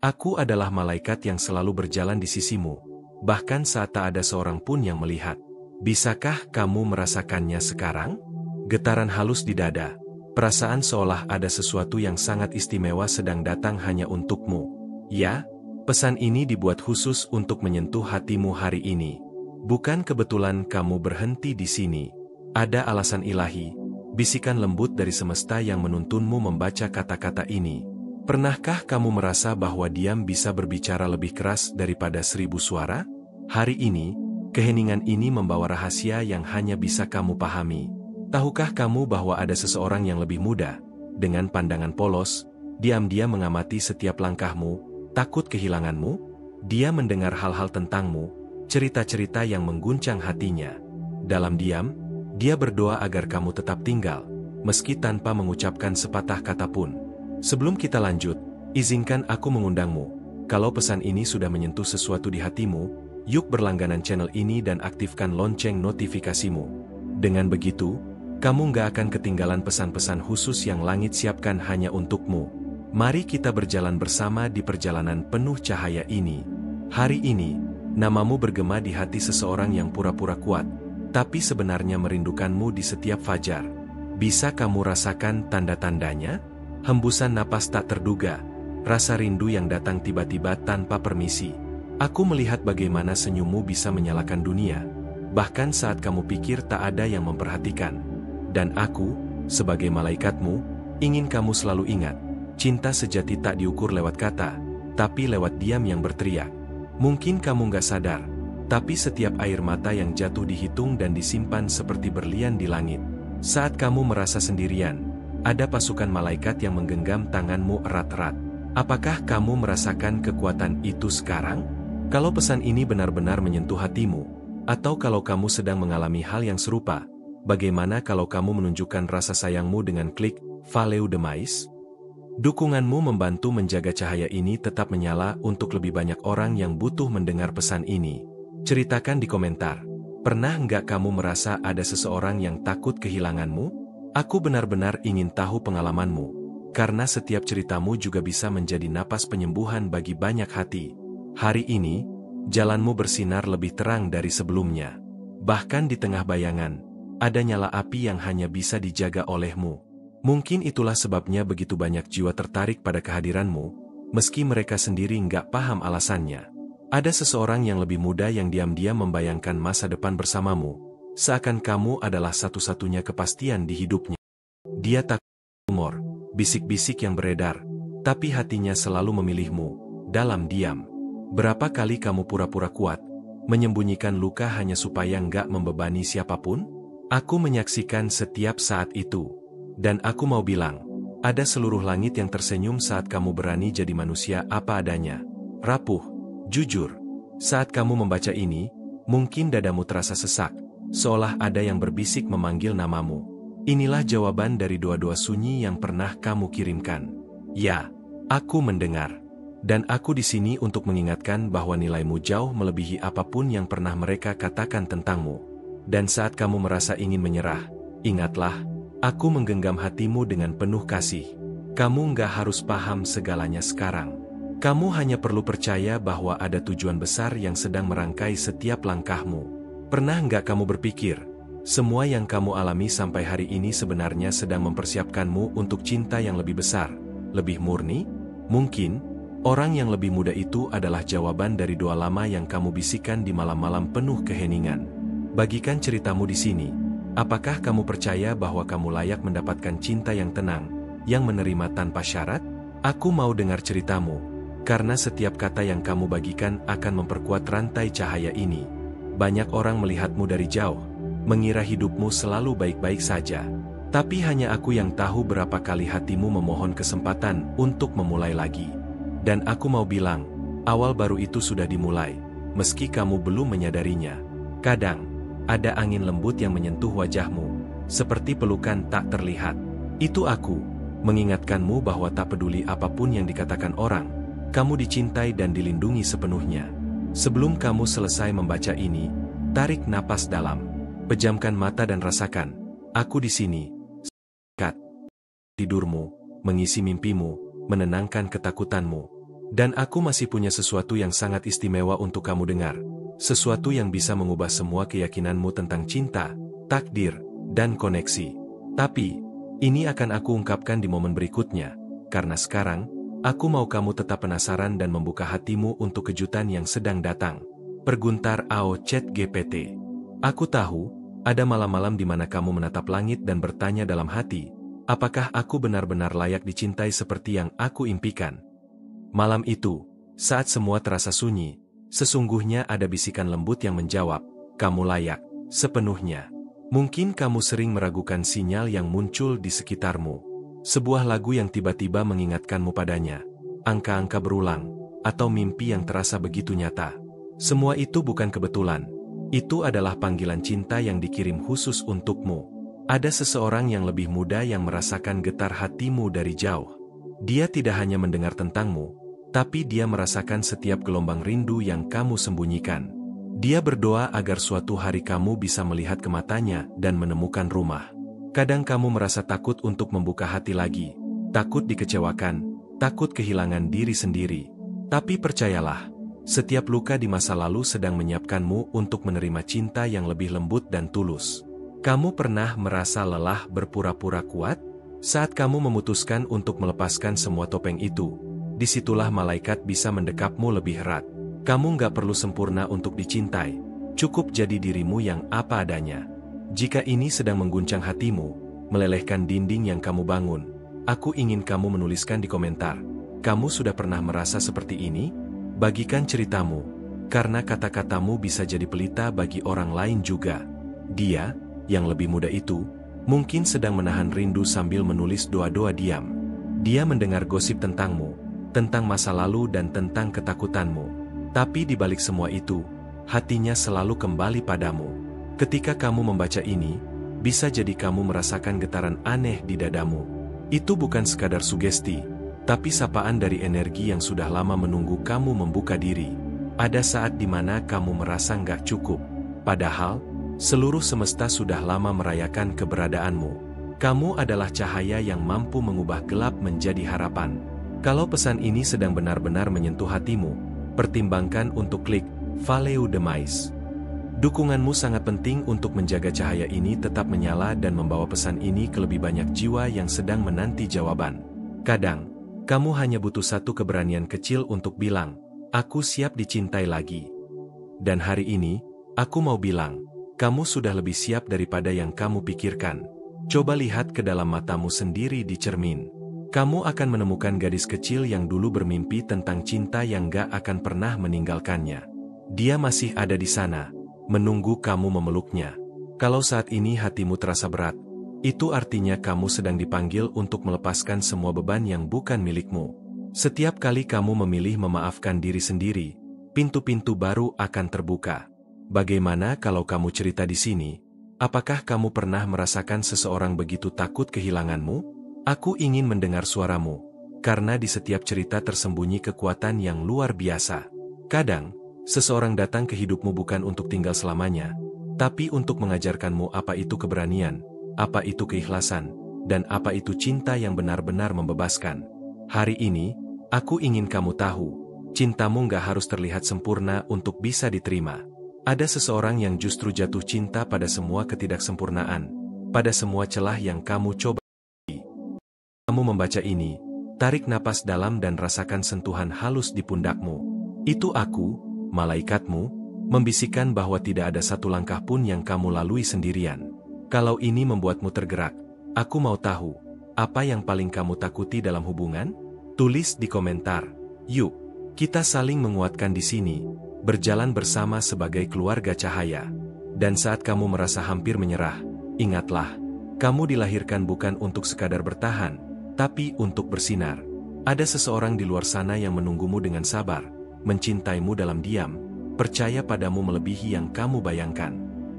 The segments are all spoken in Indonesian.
Aku adalah malaikat yang selalu berjalan di sisimu, bahkan saat tak ada seorang pun yang melihat. Bisakah kamu merasakannya sekarang? Getaran halus di dada. Perasaan seolah ada sesuatu yang sangat istimewa sedang datang hanya untukmu. Ya, pesan ini dibuat khusus untuk menyentuh hatimu hari ini. Bukan kebetulan kamu berhenti di sini. Ada alasan ilahi, bisikan lembut dari semesta yang menuntunmu membaca kata-kata ini. Pernahkah kamu merasa bahwa diam bisa berbicara lebih keras daripada 1000 suara? Hari ini, keheningan ini membawa rahasia yang hanya bisa kamu pahami. Tahukah kamu bahwa ada seseorang yang lebih muda, dengan pandangan polos, diam-diam mengamati setiap langkahmu, takut kehilanganmu? Dia mendengar hal-hal tentangmu, cerita-cerita yang mengguncang hatinya. Dalam diam, dia berdoa agar kamu tetap tinggal, meski tanpa mengucapkan sepatah kata pun. Sebelum kita lanjut, izinkan aku mengundangmu. Kalau pesan ini sudah menyentuh sesuatu di hatimu, yuk berlangganan channel ini dan aktifkan lonceng notifikasimu. Dengan begitu, kamu nggak akan ketinggalan pesan-pesan khusus yang langit siapkan hanya untukmu. Mari kita berjalan bersama di perjalanan penuh cahaya ini. Hari ini, namamu bergema di hati seseorang yang pura-pura kuat, tapi sebenarnya merindukanmu di setiap fajar. Bisa kamu rasakan tanda-tandanya? Hembusan napas tak terduga, rasa rindu yang datang tiba-tiba tanpa permisi. Aku melihat bagaimana senyummu bisa menyalakan dunia, bahkan saat kamu pikir tak ada yang memperhatikan. Dan aku, sebagai malaikatmu, ingin kamu selalu ingat, cinta sejati tak diukur lewat kata, tapi lewat diam yang berteriak. Mungkin kamu nggak sadar, tapi setiap air mata yang jatuh dihitung dan disimpan seperti berlian di langit. Saat kamu merasa sendirian, ada pasukan malaikat yang menggenggam tanganmu erat-erat. Apakah kamu merasakan kekuatan itu sekarang? Kalau pesan ini benar-benar menyentuh hatimu, atau kalau kamu sedang mengalami hal yang serupa, bagaimana kalau kamu menunjukkan rasa sayangmu dengan klik Follow the Mice? Dukunganmu membantu menjaga cahaya ini tetap menyala untuk lebih banyak orang yang butuh mendengar pesan ini. Ceritakan di komentar, pernah nggak kamu merasa ada seseorang yang takut kehilanganmu? Aku benar-benar ingin tahu pengalamanmu, karena setiap ceritamu juga bisa menjadi napas penyembuhan bagi banyak hati. Hari ini, jalanmu bersinar lebih terang dari sebelumnya. Bahkan di tengah bayangan, ada nyala api yang hanya bisa dijaga olehmu. Mungkin itulah sebabnya begitu banyak jiwa tertarik pada kehadiranmu, meski mereka sendiri nggak paham alasannya. Ada seseorang yang lebih muda yang diam-diam membayangkan masa depan bersamamu, seakan kamu adalah satu-satunya kepastian di hidupnya. Dia tak humor, bisik-bisik yang beredar, tapi hatinya selalu memilihmu, dalam diam. Berapa kali kamu pura-pura kuat, menyembunyikan luka hanya supaya nggak membebani siapapun? Aku menyaksikan setiap saat itu. Dan aku mau bilang, ada seluruh langit yang tersenyum saat kamu berani jadi manusia apa adanya. Rapuh, jujur. Saat kamu membaca ini, mungkin dadamu terasa sesak, seolah ada yang berbisik memanggil namamu. Inilah jawaban dari doa-doa sunyi yang pernah kamu kirimkan. Ya, aku mendengar. Dan aku di sini untuk mengingatkan bahwa nilaimu jauh melebihi apapun yang pernah mereka katakan tentangmu. Dan saat kamu merasa ingin menyerah, ingatlah, aku menggenggam hatimu dengan penuh kasih. Kamu nggak harus paham segalanya sekarang. Kamu hanya perlu percaya bahwa ada tujuan besar yang sedang merangkai setiap langkahmu. Pernah nggak kamu berpikir, semua yang kamu alami sampai hari ini sebenarnya sedang mempersiapkanmu untuk cinta yang lebih besar, lebih murni? Mungkin, orang yang lebih muda itu adalah jawaban dari doa lama yang kamu bisikan di malam-malam penuh keheningan. Bagikan ceritamu di sini. Apakah kamu percaya bahwa kamu layak mendapatkan cinta yang tenang, yang menerima tanpa syarat? Aku mau dengar ceritamu, karena setiap kata yang kamu bagikan akan memperkuat rantai cahaya ini. Banyak orang melihatmu dari jauh, mengira hidupmu selalu baik-baik saja. Tapi hanya aku yang tahu berapa kali hatimu memohon kesempatan untuk memulai lagi. Dan aku mau bilang, awal baru itu sudah dimulai, meski kamu belum menyadarinya. Kadang, ada angin lembut yang menyentuh wajahmu, seperti pelukan tak terlihat. Itu aku, mengingatkanmu bahwa tak peduli apapun yang dikatakan orang, kamu dicintai dan dilindungi sepenuhnya. Sebelum kamu selesai membaca ini, tarik napas dalam. Pejamkan mata dan rasakan, aku di sini. Kat tidurmu, mengisi mimpimu, menenangkan ketakutanmu. Dan aku masih punya sesuatu yang sangat istimewa untuk kamu dengar. Sesuatu yang bisa mengubah semua keyakinanmu tentang cinta, takdir, dan koneksi. Tapi, ini akan aku ungkapkan di momen berikutnya. Karena sekarang, aku mau kamu tetap penasaran dan membuka hatimu untuk kejutan yang sedang datang. Perguntar AO ChatGPT. Aku tahu, ada malam-malam di mana kamu menatap langit dan bertanya dalam hati, apakah aku benar-benar layak dicintai seperti yang aku impikan? Malam itu, saat semua terasa sunyi, sesungguhnya ada bisikan lembut yang menjawab, kamu layak, sepenuhnya. Mungkin kamu sering meragukan sinyal yang muncul di sekitarmu. Sebuah lagu yang tiba-tiba mengingatkanmu padanya, angka-angka berulang, atau mimpi yang terasa begitu nyata. Semua itu bukan kebetulan. Itu adalah panggilan cinta yang dikirim khusus untukmu. Ada seseorang yang lebih muda yang merasakan getar hatimu dari jauh. Dia tidak hanya mendengar tentangmu, tapi dia merasakan setiap gelombang rindu yang kamu sembunyikan. Dia berdoa agar suatu hari kamu bisa melihat ke matanya dan menemukan rumah. Kadang kamu merasa takut untuk membuka hati lagi, takut dikecewakan, takut kehilangan diri sendiri. Tapi percayalah, setiap luka di masa lalu sedang menyiapkanmu untuk menerima cinta yang lebih lembut dan tulus. Kamu pernah merasa lelah berpura-pura kuat? Saat kamu memutuskan untuk melepaskan semua topeng itu, disitulah malaikat bisa mendekapmu lebih erat. Kamu nggak perlu sempurna untuk dicintai, cukup jadi dirimu yang apa adanya. Jika ini sedang mengguncang hatimu, melelehkan dinding yang kamu bangun, aku ingin kamu menuliskan di komentar, kamu sudah pernah merasa seperti ini? Bagikan ceritamu, karena kata-katamu bisa jadi pelita bagi orang lain juga. Dia, yang lebih muda itu, mungkin sedang menahan rindu sambil menulis doa-doa diam. Dia mendengar gosip tentangmu, tentang masa lalu dan tentang ketakutanmu. Tapi di balik semua itu, hatinya selalu kembali padamu. Ketika kamu membaca ini, bisa jadi kamu merasakan getaran aneh di dadamu. Itu bukan sekadar sugesti, tapi sapaan dari energi yang sudah lama menunggu kamu membuka diri. Ada saat di mana kamu merasa nggak cukup, padahal seluruh semesta sudah lama merayakan keberadaanmu. Kamu adalah cahaya yang mampu mengubah gelap menjadi harapan. Kalau pesan ini sedang benar-benar menyentuh hatimu, pertimbangkan untuk klik Follow the Mais. Dukunganmu sangat penting untuk menjaga cahaya ini tetap menyala dan membawa pesan ini ke lebih banyak jiwa yang sedang menanti jawaban. Kadang, kamu hanya butuh satu keberanian kecil untuk bilang, aku siap dicintai lagi. Dan hari ini, aku mau bilang, kamu sudah lebih siap daripada yang kamu pikirkan. Coba lihat ke dalam matamu sendiri di cermin. Kamu akan menemukan gadis kecil yang dulu bermimpi tentang cinta yang gak akan pernah meninggalkannya. Dia masih ada di sana, menunggu kamu memeluknya. Kalau saat ini hatimu terasa berat, itu artinya kamu sedang dipanggil untuk melepaskan semua beban yang bukan milikmu. Setiap kali kamu memilih memaafkan diri sendiri, pintu-pintu baru akan terbuka. Bagaimana kalau kamu cerita di sini? Apakah kamu pernah merasakan seseorang begitu takut kehilanganmu? Aku ingin mendengar suaramu, karena di setiap cerita tersembunyi kekuatan yang luar biasa. Kadang, seseorang datang ke hidupmu bukan untuk tinggal selamanya, tapi untuk mengajarkanmu apa itu keberanian, apa itu keikhlasan, dan apa itu cinta yang benar-benar membebaskan. Hari ini, aku ingin kamu tahu, cintamu nggak harus terlihat sempurna untuk bisa diterima. Ada seseorang yang justru jatuh cinta pada semua ketidaksempurnaan, pada semua celah yang kamu coba. Kamu membaca ini, tarik napas dalam dan rasakan sentuhan halus di pundakmu. Itu aku, malaikatmu, membisikkan bahwa tidak ada satu langkah pun yang kamu lalui sendirian. Kalau ini membuatmu tergerak, aku mau tahu, apa yang paling kamu takuti dalam hubungan? Tulis di komentar. Yuk, kita saling menguatkan di sini, berjalan bersama sebagai keluarga cahaya. Dan saat kamu merasa hampir menyerah, ingatlah, kamu dilahirkan bukan untuk sekadar bertahan, tapi untuk bersinar. Ada seseorang di luar sana yang menunggumu dengan sabar, mencintaimu dalam diam, percaya padamu melebihi yang kamu bayangkan.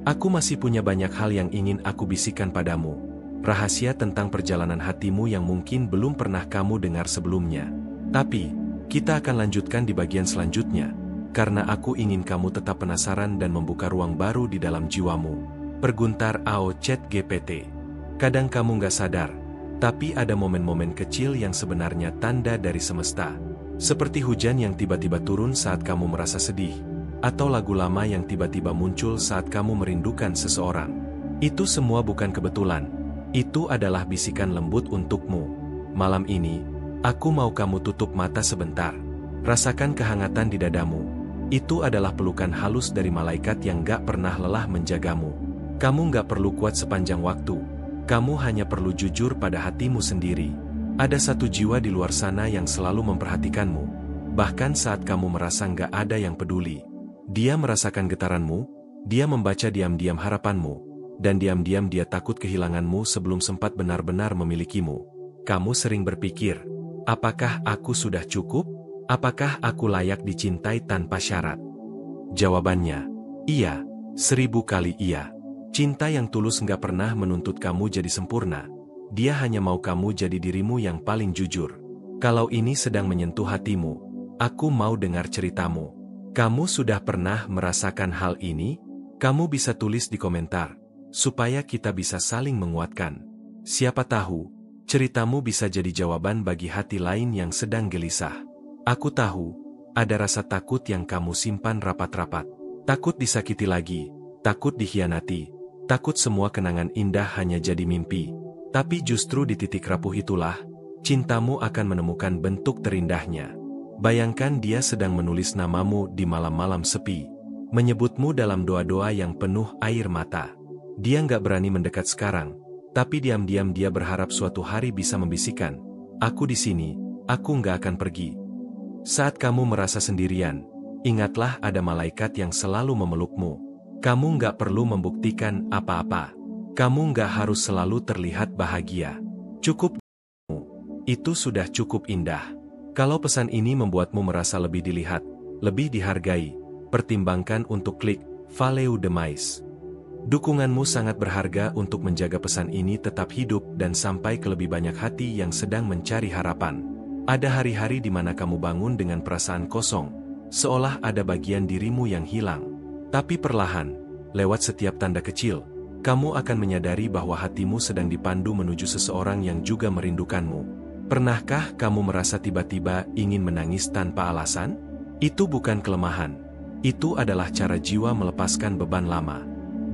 Aku masih punya banyak hal yang ingin aku bisikan padamu. Rahasia tentang perjalanan hatimu yang mungkin belum pernah kamu dengar sebelumnya. Tapi, kita akan lanjutkan di bagian selanjutnya, karena aku ingin kamu tetap penasaran dan membuka ruang baru di dalam jiwamu. Perguntar AO ChatGPT. Kadang kamu nggak sadar, tapi ada momen-momen kecil yang sebenarnya tanda dari semesta. Seperti hujan yang tiba-tiba turun saat kamu merasa sedih, atau lagu lama yang tiba-tiba muncul saat kamu merindukan seseorang. Itu semua bukan kebetulan. Itu adalah bisikan lembut untukmu. Malam ini, aku mau kamu tutup mata sebentar. Rasakan kehangatan di dadamu. Itu adalah pelukan halus dari malaikat yang gak pernah lelah menjagamu. Kamu gak perlu kuat sepanjang waktu. Kamu hanya perlu jujur pada hatimu sendiri. Ada satu jiwa di luar sana yang selalu memperhatikanmu. Bahkan saat kamu merasa gak ada yang peduli. Dia merasakan getaranmu, dia membaca diam-diam harapanmu, dan diam-diam dia takut kehilanganmu sebelum sempat benar-benar memilikimu. Kamu sering berpikir, apakah aku sudah cukup? Apakah aku layak dicintai tanpa syarat? Jawabannya, iya, 1000 kali iya. Cinta yang tulus gak pernah menuntut kamu jadi sempurna. Dia hanya mau kamu jadi dirimu yang paling jujur. Kalau ini sedang menyentuh hatimu, aku mau dengar ceritamu. Kamu sudah pernah merasakan hal ini? Kamu bisa tulis di komentar, supaya kita bisa saling menguatkan. Siapa tahu, ceritamu bisa jadi jawaban bagi hati lain yang sedang gelisah. Aku tahu, ada rasa takut yang kamu simpan rapat-rapat. Takut disakiti lagi, takut dikhianati, takut semua kenangan indah hanya jadi mimpi. Tapi justru di titik rapuh itulah, cintamu akan menemukan bentuk terindahnya. Bayangkan dia sedang menulis namamu di malam-malam sepi, menyebutmu dalam doa-doa yang penuh air mata. Dia nggak berani mendekat sekarang, tapi diam-diam dia berharap suatu hari bisa membisikkan, aku di sini, aku nggak akan pergi. Saat kamu merasa sendirian, ingatlah ada malaikat yang selalu memelukmu. Kamu nggak perlu membuktikan apa-apa. Kamu nggak harus selalu terlihat bahagia. Cukup itu sudah cukup indah. Kalau pesan ini membuatmu merasa lebih dilihat, lebih dihargai, pertimbangkan untuk klik Follow the Mais. Dukunganmu sangat berharga untuk menjaga pesan ini tetap hidup dan sampai ke lebih banyak hati yang sedang mencari harapan. Ada hari-hari di mana kamu bangun dengan perasaan kosong, seolah ada bagian dirimu yang hilang. Tapi perlahan, lewat setiap tanda kecil, kamu akan menyadari bahwa hatimu sedang dipandu menuju seseorang yang juga merindukanmu. Pernahkah kamu merasa tiba-tiba ingin menangis tanpa alasan? Itu bukan kelemahan. Itu adalah cara jiwa melepaskan beban lama.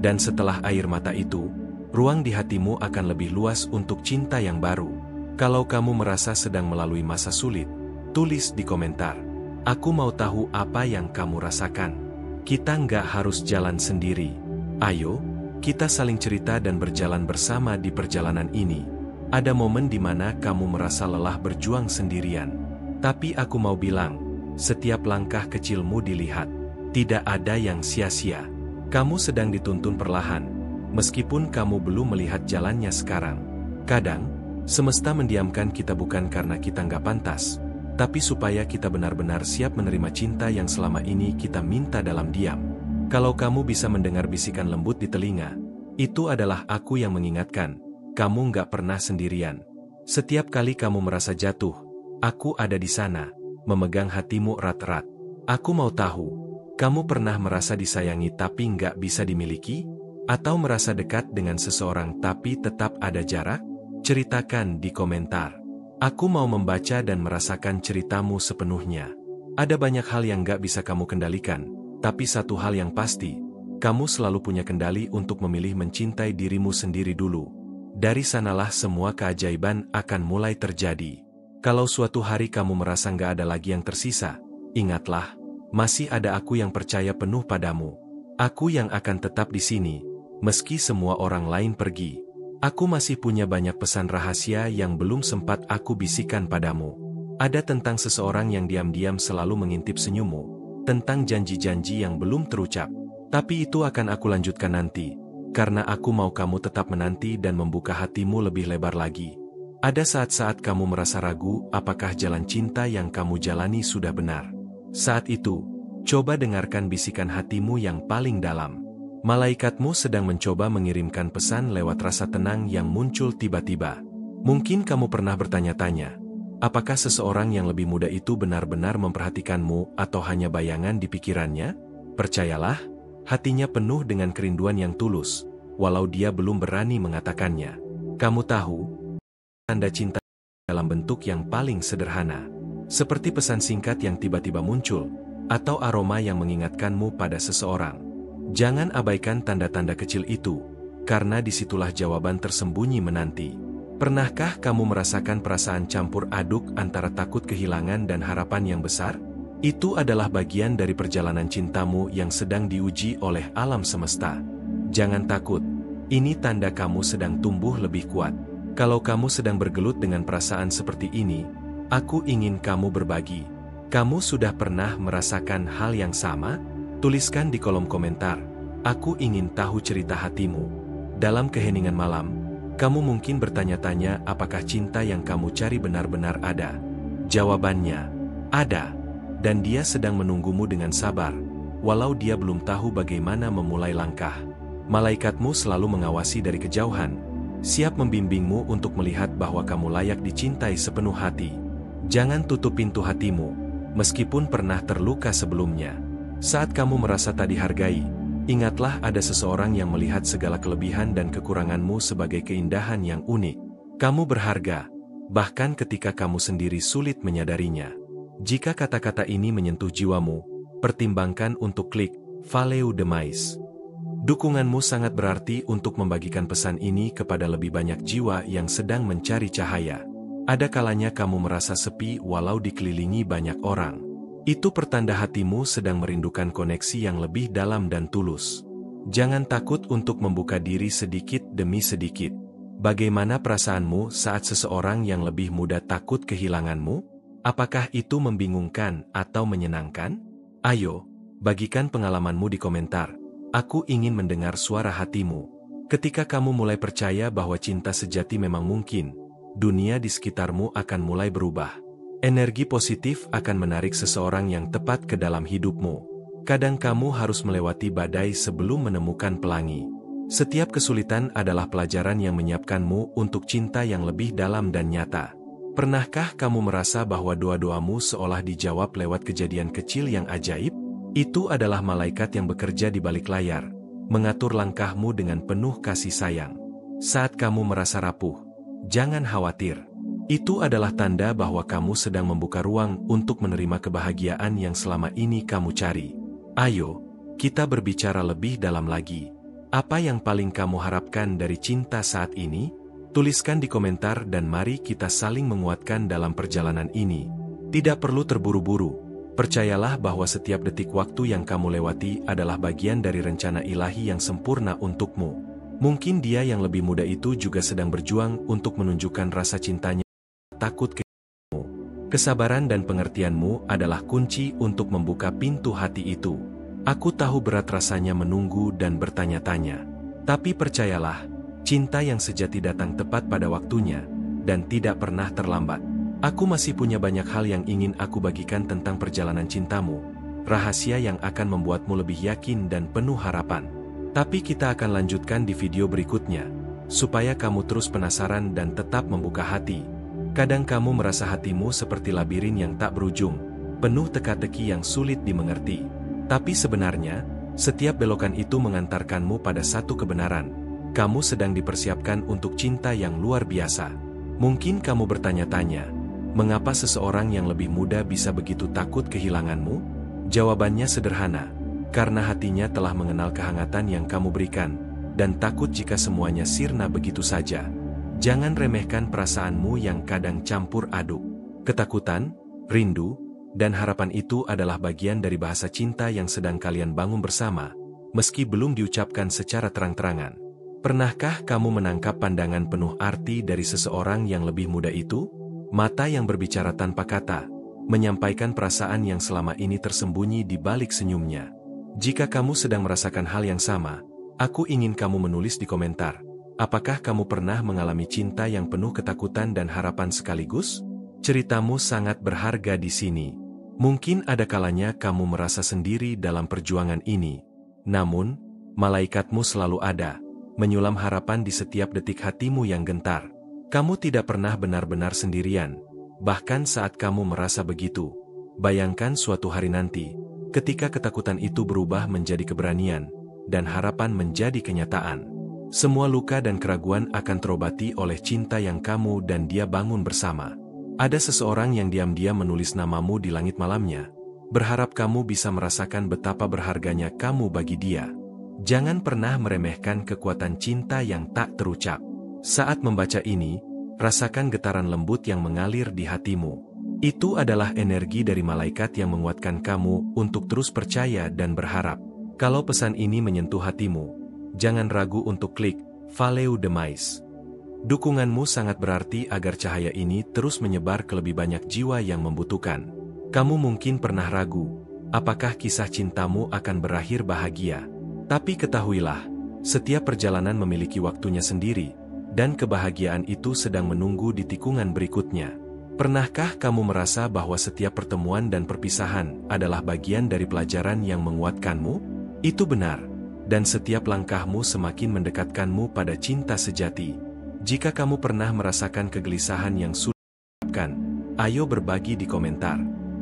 Dan setelah air mata itu, ruang di hatimu akan lebih luas untuk cinta yang baru. Kalau kamu merasa sedang melalui masa sulit, tulis di komentar. Aku mau tahu apa yang kamu rasakan. Kita nggak harus jalan sendiri. Ayo, kita saling cerita dan berjalan bersama di perjalanan ini. Ada momen di mana kamu merasa lelah berjuang sendirian. Tapi aku mau bilang, setiap langkah kecilmu dilihat. Tidak ada yang sia-sia. Kamu sedang dituntun perlahan, meskipun kamu belum melihat jalannya sekarang. Kadang, semesta mendiamkan kita bukan karena kita nggak pantas, tapi supaya kita benar-benar siap menerima cinta yang selama ini kita minta dalam diam. Kalau kamu bisa mendengar bisikan lembut di telinga, itu adalah aku yang mengingatkan, kamu nggak pernah sendirian. Setiap kali kamu merasa jatuh, aku ada di sana, memegang hatimu erat-erat. Aku mau tahu, kamu pernah merasa disayangi tapi nggak bisa dimiliki? Atau merasa dekat dengan seseorang tapi tetap ada jarak? Ceritakan di komentar. Aku mau membaca dan merasakan ceritamu sepenuhnya. Ada banyak hal yang nggak bisa kamu kendalikan, tapi satu hal yang pasti, kamu selalu punya kendali untuk memilih mencintai dirimu sendiri dulu. Dari sanalah semua keajaiban akan mulai terjadi. Kalau suatu hari kamu merasa nggak ada lagi yang tersisa, ingatlah, masih ada aku yang percaya penuh padamu. Aku yang akan tetap di sini, meski semua orang lain pergi. Aku masih punya banyak pesan rahasia yang belum sempat aku bisikan padamu. Ada tentang seseorang yang diam-diam selalu mengintip senyummu, tentang janji-janji yang belum terucap. Tapi itu akan aku lanjutkan nanti, karena aku mau kamu tetap menanti dan membuka hatimu lebih lebar lagi. Ada saat-saat kamu merasa ragu apakah jalan cinta yang kamu jalani sudah benar. Saat itu, coba dengarkan bisikan hatimu yang paling dalam. Malaikatmu sedang mencoba mengirimkan pesan lewat rasa tenang yang muncul tiba-tiba. Mungkin kamu pernah bertanya-tanya, apakah seseorang yang lebih muda itu benar-benar memperhatikanmu atau hanya bayangan di pikirannya? Percayalah, hatinya penuh dengan kerinduan yang tulus, walau dia belum berani mengatakannya. Kamu tahu, tanda cinta dalam bentuk yang paling sederhana. seperti pesan singkat yang tiba-tiba muncul, atau aroma yang mengingatkanmu pada seseorang. Jangan abaikan tanda-tanda kecil itu, karena disitulah jawaban tersembunyi menanti. Pernahkah kamu merasakan perasaan campur aduk antara takut kehilangan dan harapan yang besar? Itu adalah bagian dari perjalanan cintamu yang sedang diuji oleh alam semesta. Jangan takut, ini tanda kamu sedang tumbuh lebih kuat. Kalau kamu sedang bergelut dengan perasaan seperti ini, aku ingin kamu berbagi. Kamu sudah pernah merasakan hal yang sama? Tuliskan di kolom komentar. Aku ingin tahu cerita hatimu. Dalam keheningan malam, kamu mungkin bertanya-tanya apakah cinta yang kamu cari benar-benar ada. Jawabannya, ada. Dan dia sedang menunggumu dengan sabar, walau dia belum tahu bagaimana memulai langkah. Malaikatmu selalu mengawasi dari kejauhan, siap membimbingmu untuk melihat bahwa kamu layak dicintai sepenuh hati. Jangan tutup pintu hatimu, meskipun pernah terluka sebelumnya. Saat kamu merasa tak dihargai, ingatlah ada seseorang yang melihat segala kelebihan dan kekuranganmu sebagai keindahan yang unik. Kamu berharga, bahkan ketika kamu sendiri sulit menyadarinya. Jika kata-kata ini menyentuh jiwamu, pertimbangkan untuk klik Follow the Mais. Dukunganmu sangat berarti untuk membagikan pesan ini kepada lebih banyak jiwa yang sedang mencari cahaya. Ada kalanya kamu merasa sepi walau dikelilingi banyak orang. Itu pertanda hatimu sedang merindukan koneksi yang lebih dalam dan tulus. Jangan takut untuk membuka diri sedikit demi sedikit. Bagaimana perasaanmu saat seseorang yang lebih muda takut kehilanganmu? Apakah itu membingungkan atau menyenangkan? Ayo, bagikan pengalamanmu di komentar. Aku ingin mendengar suara hatimu. Ketika kamu mulai percaya bahwa cinta sejati memang mungkin, dunia di sekitarmu akan mulai berubah. Energi positif akan menarik seseorang yang tepat ke dalam hidupmu. Kadang kamu harus melewati badai sebelum menemukan pelangi. Setiap kesulitan adalah pelajaran yang menyiapkanmu untuk cinta yang lebih dalam dan nyata. Pernahkah kamu merasa bahwa doa-doamu seolah dijawab lewat kejadian kecil yang ajaib? Itu adalah malaikat yang bekerja di balik layar, mengatur langkahmu dengan penuh kasih sayang. Saat kamu merasa rapuh, jangan khawatir. Itu adalah tanda bahwa kamu sedang membuka ruang untuk menerima kebahagiaan yang selama ini kamu cari. Ayo, kita berbicara lebih dalam lagi. Apa yang paling kamu harapkan dari cinta saat ini? Tuliskan di komentar dan mari kita saling menguatkan dalam perjalanan ini. Tidak perlu terburu-buru. Percayalah bahwa setiap detik waktu yang kamu lewati adalah bagian dari rencana ilahi yang sempurna untukmu. Mungkin dia yang lebih muda itu juga sedang berjuang untuk menunjukkan rasa cintanya. Takut kehilanganmu. Kesabaran dan pengertianmu adalah kunci untuk membuka pintu hati itu. Aku tahu berat rasanya menunggu dan bertanya-tanya. Tapi percayalah, cinta yang sejati datang tepat pada waktunya, dan tidak pernah terlambat. Aku masih punya banyak hal yang ingin aku bagikan tentang perjalanan cintamu, rahasia yang akan membuatmu lebih yakin dan penuh harapan. Tapi kita akan lanjutkan di video berikutnya, supaya kamu terus penasaran dan tetap membuka hati. Kadang kamu merasa hatimu seperti labirin yang tak berujung, penuh teka-teki yang sulit dimengerti. Tapi sebenarnya, setiap belokan itu mengantarkanmu pada satu kebenaran. Kamu sedang dipersiapkan untuk cinta yang luar biasa. Mungkin kamu bertanya-tanya, mengapa seseorang yang lebih muda bisa begitu takut kehilanganmu? Jawabannya sederhana, karena hatinya telah mengenal kehangatan yang kamu berikan, dan takut jika semuanya sirna begitu saja. Jangan remehkan perasaanmu yang kadang campur aduk. Ketakutan, rindu, dan harapan itu adalah bagian dari bahasa cinta yang sedang kalian bangun bersama, meski belum diucapkan secara terang-terangan. Pernahkah kamu menangkap pandangan penuh arti dari seseorang yang lebih muda itu? Mata yang berbicara tanpa kata, menyampaikan perasaan yang selama ini tersembunyi di balik senyumnya. Jika kamu sedang merasakan hal yang sama, aku ingin kamu menulis di komentar. Apakah kamu pernah mengalami cinta yang penuh ketakutan dan harapan sekaligus? Ceritamu sangat berharga di sini. Mungkin ada kalanya kamu merasa sendiri dalam perjuangan ini. Namun, malaikatmu selalu ada, menyulam harapan di setiap detik hatimu yang gentar. Kamu tidak pernah benar-benar sendirian, bahkan saat kamu merasa begitu. Bayangkan suatu hari nanti, ketika ketakutan itu berubah menjadi keberanian, dan harapan menjadi kenyataan. Semua luka dan keraguan akan terobati oleh cinta yang kamu dan dia bangun bersama. Ada seseorang yang diam-diam menulis namamu di langit malamnya, berharap kamu bisa merasakan betapa berharganya kamu bagi dia. Jangan pernah meremehkan kekuatan cinta yang tak terucap. Saat membaca ini, rasakan getaran lembut yang mengalir di hatimu. Itu adalah energi dari malaikat yang menguatkan kamu untuk terus percaya dan berharap. Kalau pesan ini menyentuh hatimu, jangan ragu untuk klik Follow the Mice. Dukunganmu sangat berarti agar cahaya ini terus menyebar ke lebih banyak jiwa yang membutuhkan. Kamu mungkin pernah ragu, apakah kisah cintamu akan berakhir bahagia? Tapi ketahuilah, setiap perjalanan memiliki waktunya sendiri, dan kebahagiaan itu sedang menunggu di tikungan berikutnya. Pernahkah kamu merasa bahwa setiap pertemuan dan perpisahan adalah bagian dari pelajaran yang menguatkanmu? Itu benar, dan setiap langkahmu semakin mendekatkanmu pada cinta sejati. Jika kamu pernah merasakan kegelisahan yang sulit diungkapkan, ayo berbagi di komentar.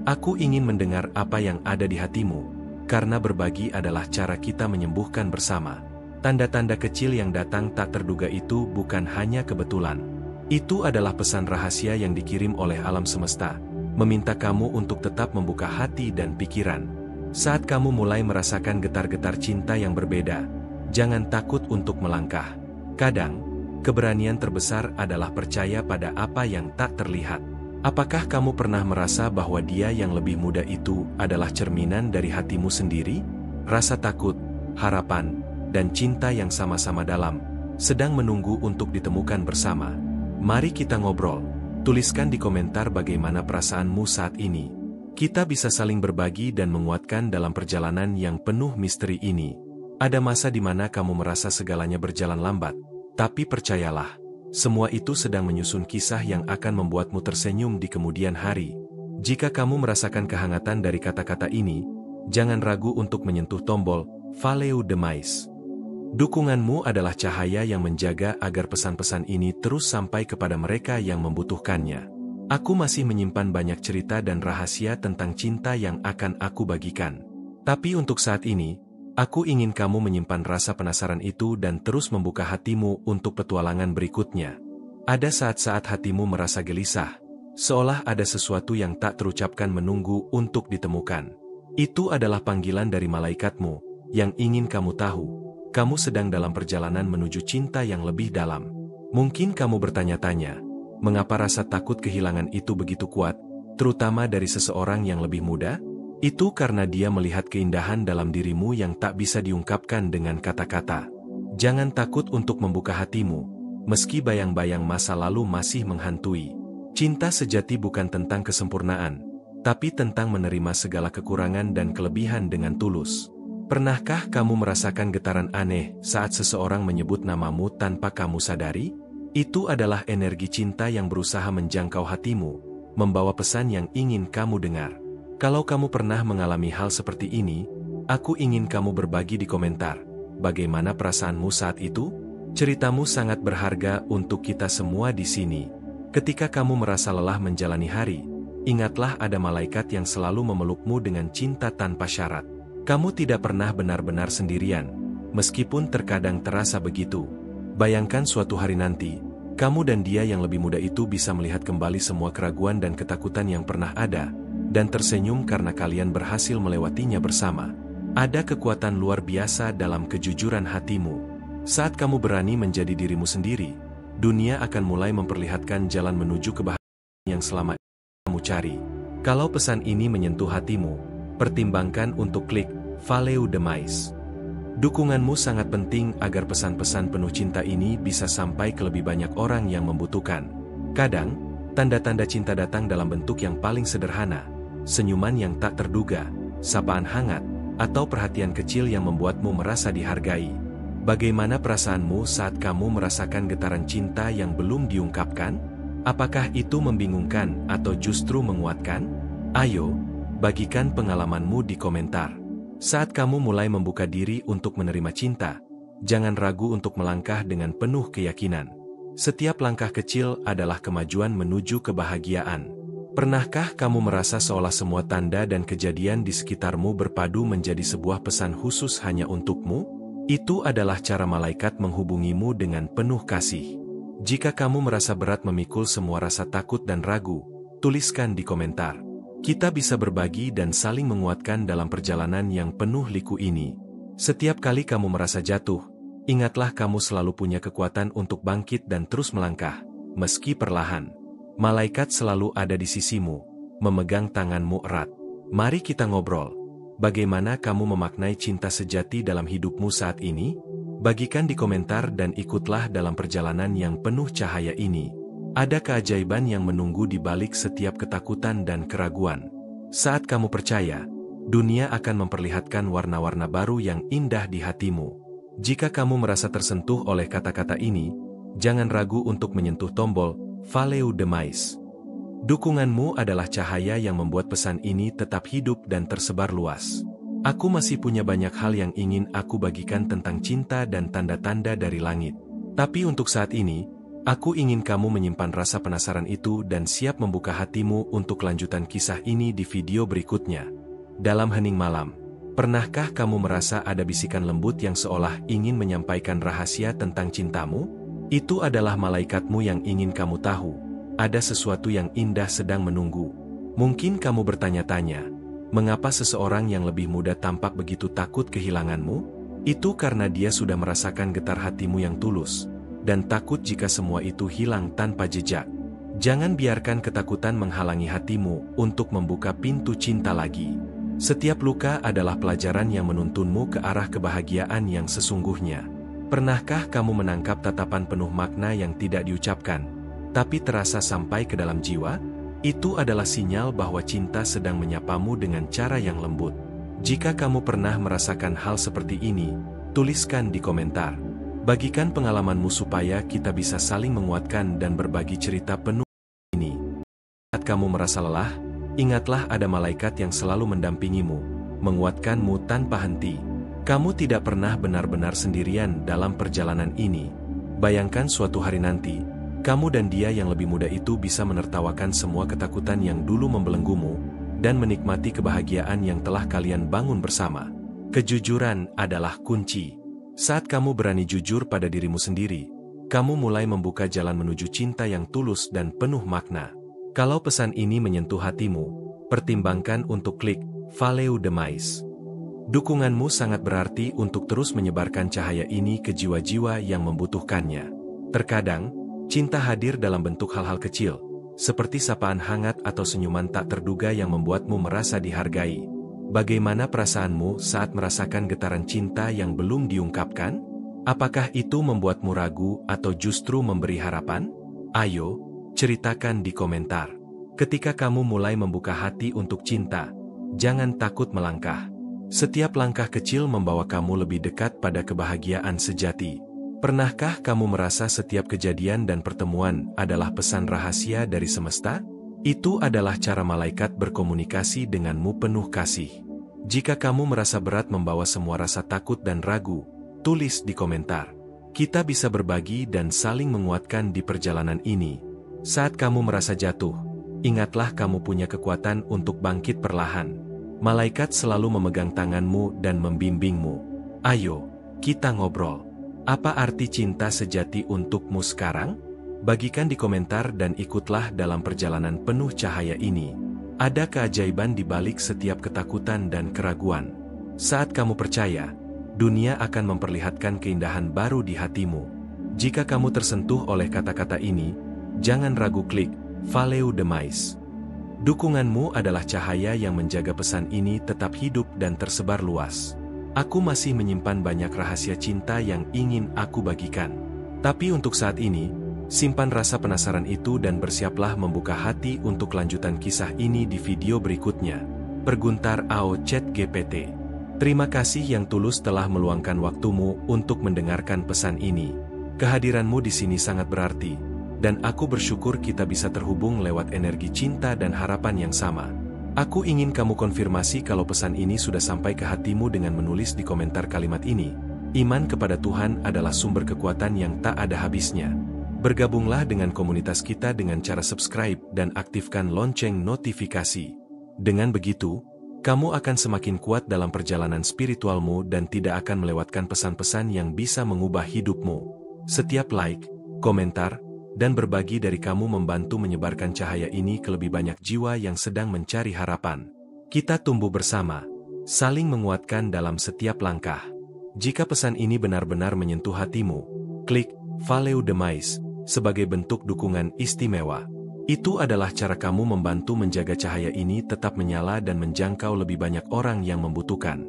Aku ingin mendengar apa yang ada di hatimu, karena berbagi adalah cara kita menyembuhkan bersama. Tanda-tanda kecil yang datang tak terduga itu bukan hanya kebetulan. Itu adalah pesan rahasia yang dikirim oleh alam semesta, meminta kamu untuk tetap membuka hati dan pikiran. Saat kamu mulai merasakan getar-getar cinta yang berbeda, jangan takut untuk melangkah. Kadang, keberanian terbesar adalah percaya pada apa yang tak terlihat. Apakah kamu pernah merasa bahwa dia yang lebih muda itu adalah cerminan dari hatimu sendiri? Rasa takut, harapan, dan cinta yang sama-sama dalam, sedang menunggu untuk ditemukan bersama. Mari kita ngobrol. Tuliskan di komentar bagaimana perasaanmu saat ini. Kita bisa saling berbagi dan menguatkan dalam perjalanan yang penuh misteri ini. Ada masa di mana kamu merasa segalanya berjalan lambat. Tapi percayalah, semua itu sedang menyusun kisah yang akan membuatmu tersenyum di kemudian hari. Jika kamu merasakan kehangatan dari kata-kata ini, jangan ragu untuk menyentuh tombol Follow the Mice. Dukunganmu adalah cahaya yang menjaga agar pesan-pesan ini terus sampai kepada mereka yang membutuhkannya. Aku masih menyimpan banyak cerita dan rahasia tentang cinta yang akan aku bagikan. Tapi untuk saat ini, aku ingin kamu menyimpan rasa penasaran itu dan terus membuka hatimu untuk petualangan berikutnya. Ada saat-saat hatimu merasa gelisah, seolah ada sesuatu yang tak terucapkan menunggu untuk ditemukan. Itu adalah panggilan dari malaikatmu, yang ingin kamu tahu, kamu sedang dalam perjalanan menuju cinta yang lebih dalam. Mungkin kamu bertanya-tanya, mengapa rasa takut kehilangan itu begitu kuat, terutama dari seseorang yang lebih muda? Itu karena dia melihat keindahan dalam dirimu yang tak bisa diungkapkan dengan kata-kata. Jangan takut untuk membuka hatimu, meski bayang-bayang masa lalu masih menghantui. Cinta sejati bukan tentang kesempurnaan, tapi tentang menerima segala kekurangan dan kelebihan dengan tulus. Pernahkah kamu merasakan getaran aneh saat seseorang menyebut namamu tanpa kamu sadari? Itu adalah energi cinta yang berusaha menjangkau hatimu, membawa pesan yang ingin kamu dengar. Kalau kamu pernah mengalami hal seperti ini, aku ingin kamu berbagi di komentar. Bagaimana perasaanmu saat itu? Ceritamu sangat berharga untuk kita semua di sini. Ketika kamu merasa lelah menjalani hari, ingatlah ada malaikat yang selalu memelukmu dengan cinta tanpa syarat. Kamu tidak pernah benar-benar sendirian, meskipun terkadang terasa begitu. Bayangkan suatu hari nanti, kamu dan dia yang lebih muda itu bisa melihat kembali semua keraguan dan ketakutan yang pernah ada, dan tersenyum karena kalian berhasil melewatinya bersama. Ada kekuatan luar biasa dalam kejujuran hatimu. Saat kamu berani menjadi dirimu sendiri, dunia akan mulai memperlihatkan jalan menuju kebahagiaan yang selama ini kamu cari. Kalau pesan ini menyentuh hatimu, pertimbangkan untuk klik Follow the Mice. Dukunganmu sangat penting agar pesan-pesan penuh cinta ini bisa sampai ke lebih banyak orang yang membutuhkan. Kadang, tanda-tanda cinta datang dalam bentuk yang paling sederhana, senyuman yang tak terduga, sapaan hangat, atau perhatian kecil yang membuatmu merasa dihargai. Bagaimana perasaanmu saat kamu merasakan getaran cinta yang belum diungkapkan? Apakah itu membingungkan atau justru menguatkan? Ayo, bagikan pengalamanmu di komentar. Saat kamu mulai membuka diri untuk menerima cinta, jangan ragu untuk melangkah dengan penuh keyakinan. Setiap langkah kecil adalah kemajuan menuju kebahagiaan. Pernahkah kamu merasa seolah semua tanda dan kejadian di sekitarmu berpadu menjadi sebuah pesan khusus hanya untukmu? Itu adalah cara malaikat menghubungimu dengan penuh kasih. Jika kamu merasa berat memikul semua rasa takut dan ragu, Tuliskan di komentar. Kita bisa berbagi dan saling menguatkan dalam perjalanan yang penuh liku ini. Setiap kali kamu merasa jatuh, ingatlah kamu selalu punya kekuatan untuk bangkit dan terus melangkah, meski perlahan. Malaikat selalu ada di sisimu, memegang tanganmu erat. Mari kita ngobrol. Bagaimana kamu memaknai cinta sejati dalam hidupmu saat ini? Bagikan di komentar dan ikutlah dalam perjalanan yang penuh cahaya ini. Ada keajaiban yang menunggu di balik setiap ketakutan dan keraguan. Saat kamu percaya, dunia akan memperlihatkan warna-warna baru yang indah di hatimu. Jika kamu merasa tersentuh oleh kata-kata ini, jangan ragu untuk menyentuh tombol Follow the Mais. Dukunganmu adalah cahaya yang membuat pesan ini tetap hidup dan tersebar luas. Aku masih punya banyak hal yang ingin aku bagikan tentang cinta dan tanda-tanda dari langit. Tapi untuk saat ini, aku ingin kamu menyimpan rasa penasaran itu dan siap membuka hatimu untuk lanjutan kisah ini di video berikutnya. Dalam hening malam, pernahkah kamu merasa ada bisikan lembut yang seolah ingin menyampaikan rahasia tentang cintamu? Itu adalah malaikatmu yang ingin kamu tahu. Ada sesuatu yang indah sedang menunggu. Mungkin kamu bertanya-tanya, mengapa seseorang yang lebih muda tampak begitu takut kehilanganmu? Itu karena dia sudah merasakan getar hatimu yang tulus, dan takut jika semua itu hilang tanpa jejak. Jangan biarkan ketakutan menghalangi hatimu untuk membuka pintu cinta lagi. Setiap luka adalah pelajaran yang menuntunmu ke arah kebahagiaan yang sesungguhnya. Pernahkah kamu menangkap tatapan penuh makna yang tidak diucapkan, tapi terasa sampai ke dalam jiwa? Itu adalah sinyal bahwa cinta sedang menyapamu dengan cara yang lembut. Jika kamu pernah merasakan hal seperti ini, tuliskan di komentar. Bagikan pengalamanmu supaya kita bisa saling menguatkan dan berbagi cerita penuh ini. Saat kamu merasa lelah, ingatlah ada malaikat yang selalu mendampingimu, menguatkanmu tanpa henti. Kamu tidak pernah benar-benar sendirian dalam perjalanan ini. Bayangkan suatu hari nanti, kamu dan dia yang lebih muda itu bisa menertawakan semua ketakutan yang dulu membelenggumu, dan menikmati kebahagiaan yang telah kalian bangun bersama. Kejujuran adalah kunci. Saat kamu berani jujur pada dirimu sendiri, kamu mulai membuka jalan menuju cinta yang tulus dan penuh makna. Kalau pesan ini menyentuh hatimu, pertimbangkan untuk klik Follow the Mais. Dukunganmu sangat berarti untuk terus menyebarkan cahaya ini ke jiwa-jiwa yang membutuhkannya. Terkadang, cinta hadir dalam bentuk hal-hal kecil, seperti sapaan hangat atau senyuman tak terduga yang membuatmu merasa dihargai. Bagaimana perasaanmu saat merasakan getaran cinta yang belum diungkapkan? Apakah itu membuatmu ragu atau justru memberi harapan? Ayo, ceritakan di komentar. Ketika kamu mulai membuka hati untuk cinta, jangan takut melangkah. Setiap langkah kecil membawa kamu lebih dekat pada kebahagiaan sejati. Pernahkah kamu merasa setiap kejadian dan pertemuan adalah pesan rahasia dari semesta? Itu adalah cara malaikat berkomunikasi denganmu penuh kasih. Jika kamu merasa berat membawa semua rasa takut dan ragu, tulis di komentar. Kita bisa berbagi dan saling menguatkan di perjalanan ini. Saat kamu merasa jatuh, ingatlah kamu punya kekuatan untuk bangkit perlahan. Malaikat selalu memegang tanganmu dan membimbingmu. Ayo, kita ngobrol. Apa arti cinta sejati untukmu sekarang? Bagikan di komentar dan ikutlah dalam perjalanan penuh cahaya ini. Ada keajaiban di balik setiap ketakutan dan keraguan. Saat kamu percaya, dunia akan memperlihatkan keindahan baru di hatimu. Jika kamu tersentuh oleh kata-kata ini, jangan ragu klik Follow the Mais. Dukunganmu adalah cahaya yang menjaga pesan ini tetap hidup dan tersebar luas. Aku masih menyimpan banyak rahasia cinta yang ingin aku bagikan. Tapi untuk saat ini, simpan rasa penasaran itu dan bersiaplah membuka hati untuk lanjutan kisah ini di video berikutnya. Perguntar AO Chat GPT. Terima kasih yang tulus telah meluangkan waktumu untuk mendengarkan pesan ini. Kehadiranmu di sini sangat berarti. Dan aku bersyukur kita bisa terhubung lewat energi cinta dan harapan yang sama. Aku ingin kamu konfirmasi kalau pesan ini sudah sampai ke hatimu dengan menulis di komentar kalimat ini. Iman kepada Tuhan adalah sumber kekuatan yang tak ada habisnya. Bergabunglah dengan komunitas kita dengan cara subscribe dan aktifkan lonceng notifikasi. Dengan begitu, kamu akan semakin kuat dalam perjalanan spiritualmu dan tidak akan melewatkan pesan-pesan yang bisa mengubah hidupmu. Setiap like, komentar, dan berbagi dari kamu membantu menyebarkan cahaya ini ke lebih banyak jiwa yang sedang mencari harapan. Kita tumbuh bersama, saling menguatkan dalam setiap langkah. Jika pesan ini benar-benar menyentuh hatimu, klik Follow the Mice sebagai bentuk dukungan istimewa. Itu adalah cara kamu membantu menjaga cahaya ini tetap menyala dan menjangkau lebih banyak orang yang membutuhkan.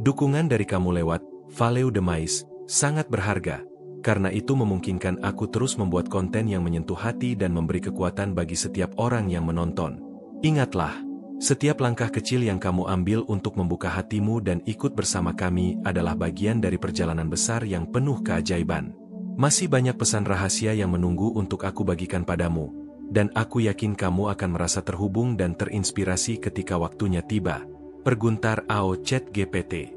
Dukungan dari kamu lewat Follow the Mice sangat berharga, karena itu memungkinkan aku terus membuat konten yang menyentuh hati dan memberi kekuatan bagi setiap orang yang menonton. Ingatlah, setiap langkah kecil yang kamu ambil untuk membuka hatimu dan ikut bersama kami adalah bagian dari perjalanan besar yang penuh keajaiban. Masih banyak pesan rahasia yang menunggu untuk aku bagikan padamu, dan aku yakin kamu akan merasa terhubung dan terinspirasi ketika waktunya tiba. Perguntar AO Chat GPT.